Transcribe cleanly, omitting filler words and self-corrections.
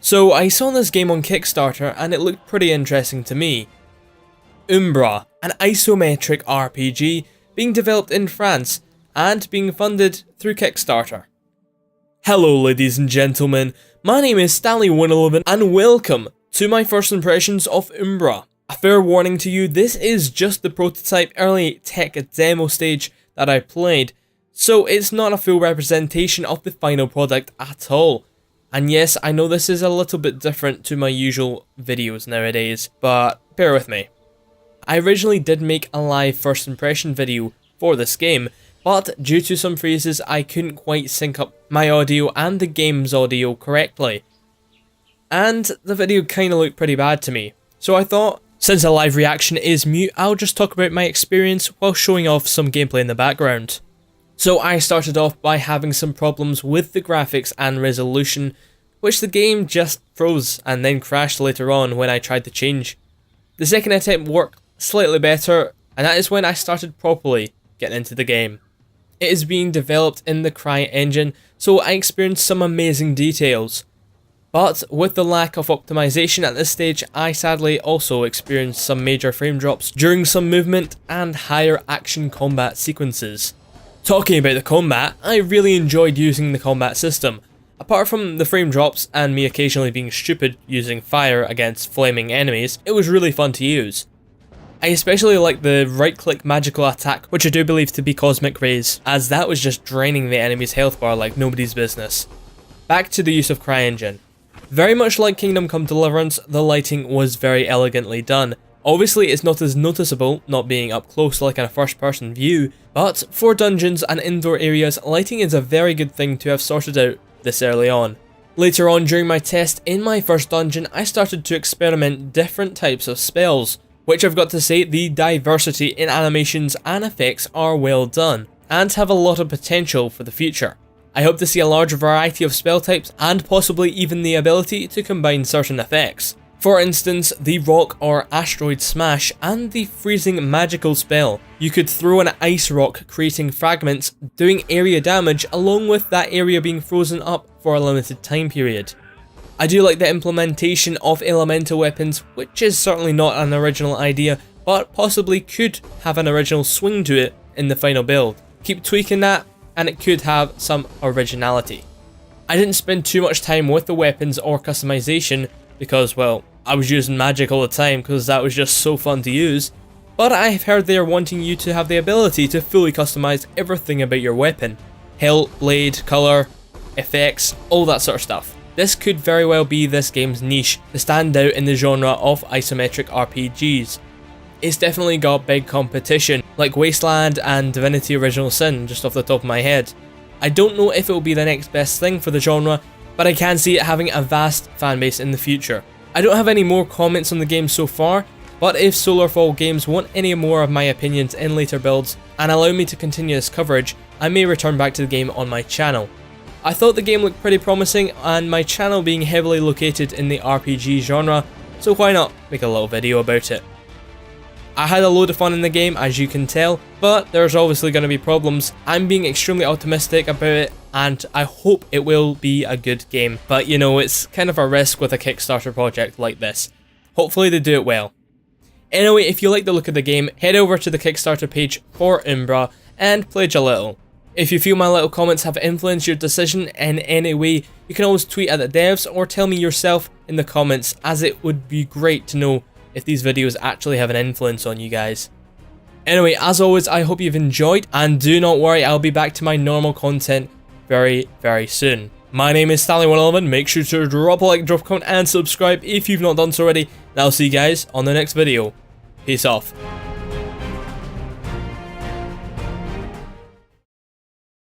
So I saw this game on Kickstarter and it looked pretty interesting to me. Umbra, an isometric RPG being developed in France and being funded through Kickstarter. Hello ladies and gentlemen, my name is Stalli and welcome to my first impressions of Umbra. A fair warning to you, this is just the prototype early tech demo stage that I played, so it's not a full representation of the final product at all. And yes, I know this is a little bit different to my usual videos nowadays, but bear with me. I originally did make a live first impression video for this game, but due to some freezes I couldn't quite sync up my audio and the game's audio correctly. And the video kinda looked pretty bad to me, so I thought, since a live reaction is mute, I'll just talk about my experience while showing off some gameplay in the background. So I started off by having some problems with the graphics and resolution, which the game just froze and then crashed later on when I tried to change. The second attempt worked slightly better, and that is when I started properly getting into the game. It is being developed in the CryEngine, so I experienced some amazing details. But with the lack of optimization at this stage, I sadly also experienced some major frame drops during some movement and higher action combat sequences. Talking about the combat, I really enjoyed using the combat system. Apart from the frame drops and me occasionally being stupid using fire against flaming enemies, it was really fun to use. I especially like the right click magical attack, which I do believe to be cosmic rays, as that was just draining the enemy's health bar like nobody's business. Back to the use of CryEngine. Very much like Kingdom Come Deliverance, the lighting was very elegantly done. Obviously it's not as noticeable, not being up close like in a first person view, but for dungeons and indoor areas, lighting is a very good thing to have sorted out this early on. Later on during my test in my first dungeon, I started to experiment different types of spells, which I've got to say the diversity in animations and effects are well done, and have a lot of potential for the future. I hope to see a larger variety of spell types and possibly even the ability to combine certain effects. For instance, the rock or asteroid smash and the freezing magical spell. You could throw an ice rock creating fragments, doing area damage along with that area being frozen up for a limited time period. I do like the implementation of elemental weapons, which is certainly not an original idea, but possibly could have an original swing to it in the final build. Keep tweaking that, and it could have some originality. I didn't spend too much time with the weapons or customization, because, well, I was using magic all the time because that was just so fun to use, but I've heard they are wanting you to have the ability to fully customize everything about your weapon. Hilt, blade, colour, effects, all that sort of stuff. This could very well be this game's niche to stand out in the genre of isometric RPGs. It's definitely got big competition, like Wasteland and Divinity Original Sin, just off the top of my head. I don't know if it will be the next best thing for the genre, but I can see it having a vast fanbase in the future. I don't have any more comments on the game so far, but if Solarfall Games want any more of my opinions in later builds and allow me to continue this coverage, I may return back to the game on my channel. I thought the game looked pretty promising, and my channel being heavily located in the RPG genre, so why not make a little video about it. I had a load of fun in the game, as you can tell, but there's obviously going to be problems. I'm being extremely optimistic about it, and I hope it will be a good game. But you know, it's kind of a risk with a Kickstarter project like this. Hopefully they do it well. Anyway, if you like the look of the game, head over to the Kickstarter page for Umbra and pledge a little. If you feel my little comments have influenced your decision in any way, you can always tweet at the devs or tell me yourself in the comments, as it would be great to know if these videos actually have an influence on you guys. Anyway, as always, I hope you've enjoyed, and do not worry, I'll be back to my normal content very, very soon. My name is Stalli, make sure to drop a like, drop a comment, and subscribe if you've not done so already, and I'll see you guys on the next video. Peace off.